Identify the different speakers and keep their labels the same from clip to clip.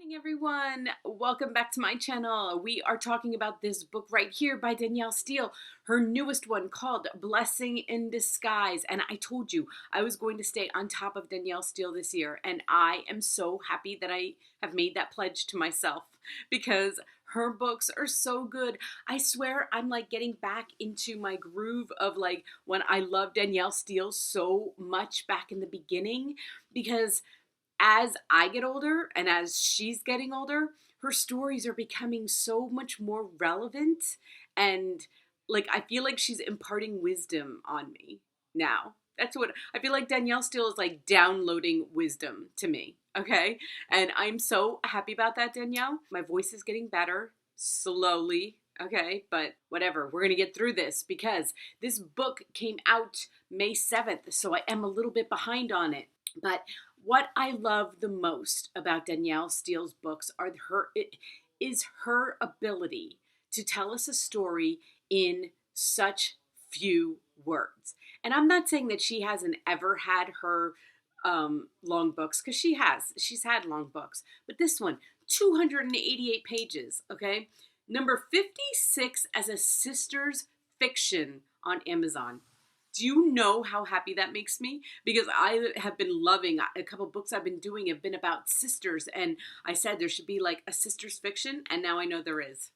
Speaker 1: Morning, everyone. Welcome back to my channel. We are talking about this book right here by Danielle Steele, her newest one called Blessing in Disguise. And I told you I was going to stay on top of Danielle Steele this year, and I am so happy that I have made that pledge to myself because her books are so good. I swear I'm like getting back into my groove of like when I loved Danielle Steele so much back in the beginning, because as I get older and as she's getting older, her stories are becoming so much more relevant, and like I feel like she's imparting wisdom on me now. That's what I feel like. Danielle Steele is like downloading wisdom to me, okay? And I'm so happy about that, Danielle. My voice is getting better slowly, okay? But whatever, we're gonna get through this because this book came out May 7th, so I am a little bit behind on it. But what I love the most about Danielle Steele's books is her ability to tell us a story in such few words. And I'm not saying that she hasn't ever had her long books, because she has. She's had long books. But this one, 288 pages, okay? Number 56 as a sister's fiction on Amazon. Do you know how happy that makes me? Because I have been loving a couple books I've been doing have been about sisters, and I said there should be like a sister's fiction, and now I know there is.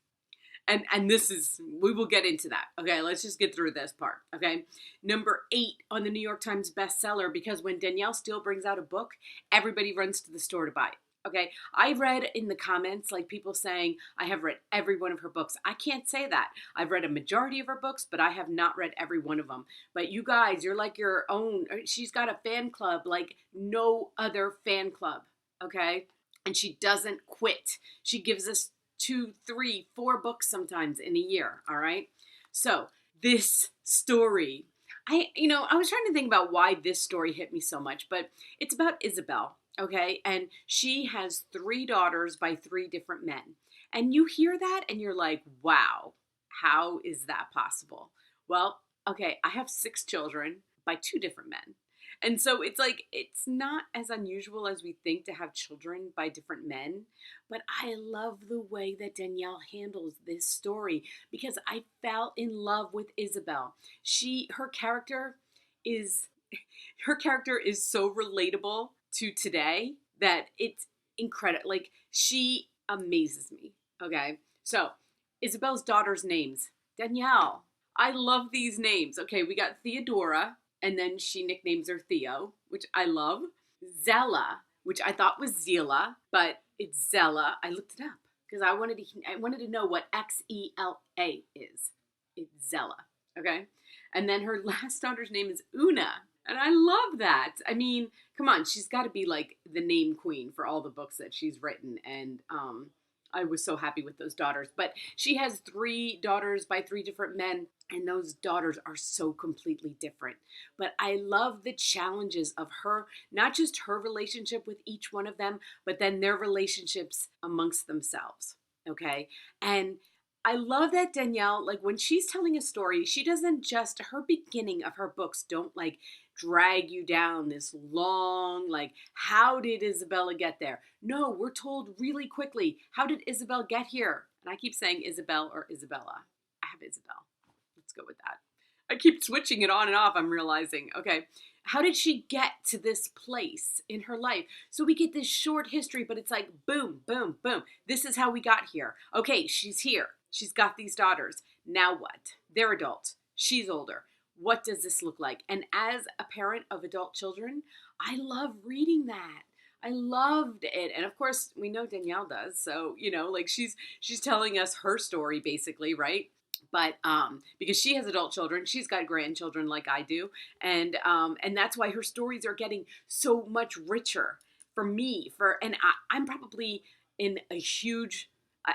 Speaker 1: And this is, we will get into that. Okay, let's just get through this part. Okay, number 8 on the New York Times bestseller, because when Danielle Steele brings out a book, everybody runs to the store to buy it. Okay, I read in the comments like people saying I have read every one of her books. I can't say that. I've read a majority of her books, but I have not read every one of them. But you guys, you're like your own. She's got a fan club like no other fan club. Okay, and she doesn't quit. She gives us 2, 3, 4 books sometimes in a year. All right, so this story. I was trying to think about why this story hit me so much, but it's about Isabel. Okay, and she has 3 daughters by 3 different men. And you hear that and you're like, wow, how is that possible? Well, okay, I have 6 children by 2 different men. And so it's like, it's not as unusual as we think to have children by different men. But I love the way that Danielle handles this story because I fell in love with Isabel. Her character is her character is so relatable to today that it's incredible. Like, she amazes me. Okay, so Isabel's daughter's names: Danielle. I love these names. Okay, we got Theodora, and then she nicknames her Theo, which I love. Zella, which I thought was Zila, but it's Zella. I looked it up because I wanted to know what Xela is. It's Zella. Okay, and then her last daughter's name is Una. And I love that. I mean, come on, she's got to be like the name queen for all the books that she's written. And I was so happy with those daughters. But she has 3 daughters by 3 different men, and those daughters are so completely different. But I love the challenges of her, not just her relationship with each one of them, but then their relationships amongst themselves. Okay. And I love that Danielle, like when she's telling a story, she doesn't just, her beginning of her books don't like drag you down this long, like, how did Isabella get there? No, we're told really quickly, how did Isabel get here? And I keep saying Isabel or Isabella. I have Isabel. Let's go with that. I keep switching it on and off, I'm realizing. Okay, how did she get to this place in her life? So we get this short history, but it's like boom, boom, boom. This is how we got here. Okay, she's here. She's got these daughters. Now what? They're adults. She's older. What does this look like? And as a parent of adult children, I love reading that. I loved it. And of course, we know Danielle does. So, like she's telling us her story basically, right? But because she has adult children, she's got grandchildren like I do. And that's why her stories are getting so much richer for me. I'm probably in a huge,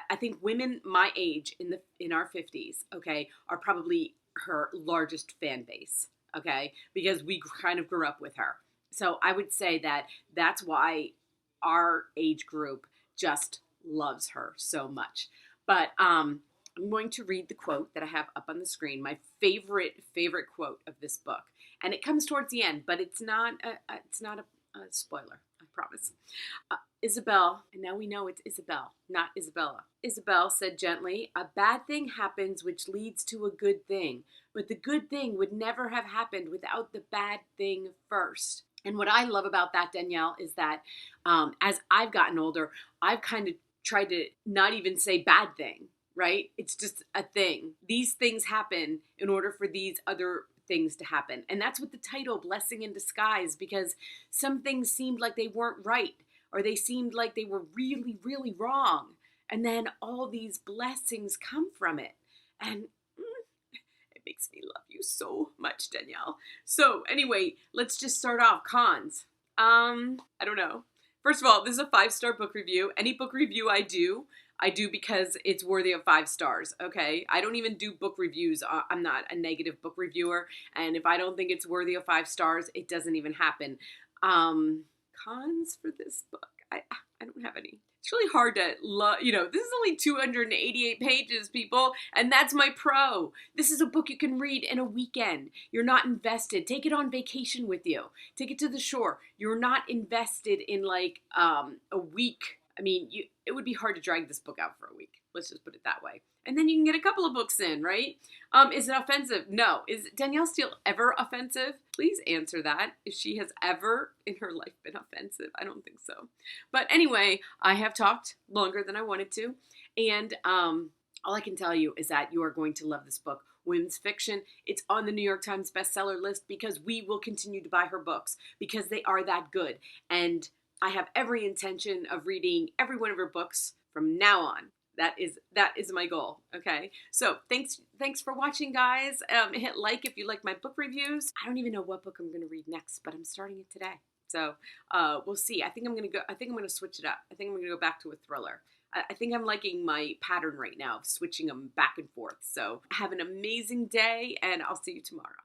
Speaker 1: I think women my age in our 50s, okay, are probably her largest fan base, okay, because we kind of grew up with her. So I would say that that's why our age group just loves her so much. But I'm going to read the quote that I have up on the screen, my favorite quote of this book, and it comes towards the end, but it's not Spoiler, I promise. Isabel, and now we know it's Isabel, not Isabella. Isabel said gently, "A bad thing happens which leads to a good thing, but the good thing would never have happened without the bad thing first." And what I love about that, Danielle, is that as I've gotten older, I've kind of tried to not even say bad thing, right? It's just a thing. These things happen in order for these other things to happen. And that's what the title, Blessing in Disguise, because some things seemed like they weren't right, or they seemed like they were really, really wrong. And then all these blessings come from it. And it makes me love you so much, Danielle. So anyway, let's just start off. Cons. I don't know. First of all, this is a 5-star book review. Any book review I do because it's worthy of 5 stars, okay? I don't even do book reviews. I'm not a negative book reviewer. And if I don't think it's worthy of 5 stars, it doesn't even happen. Cons for this book. I don't have any. It's really hard to this is only 288 pages, people, and that's my pro. This is a book you can read in a weekend. You're not invested. Take it on vacation with you. Take it to the shore. You're not invested in like a week. I mean, it would be hard to drag this book out for a week. Let's just put it that way. And then you can get a couple of books in, right? Is it offensive? No. Is Danielle Steele ever offensive? Please answer that. If she has ever in her life been offensive. I don't think so. But anyway, I have talked longer than I wanted to. And all I can tell you is that you are going to love this book. Women's fiction. It's on the New York Times bestseller list because we will continue to buy her books because they are that good. And I have every intention of reading every one of her books from now on. That is my goal. Okay. So thanks for watching, guys. Hit like if you like my book reviews. I don't even know what book I'm going to read next, but I'm starting it today. So we'll see. I think I'm going to switch it up. I think I'm going to go back to a thriller. I think I'm liking my pattern right now of switching them back and forth. So have an amazing day, and I'll see you tomorrow.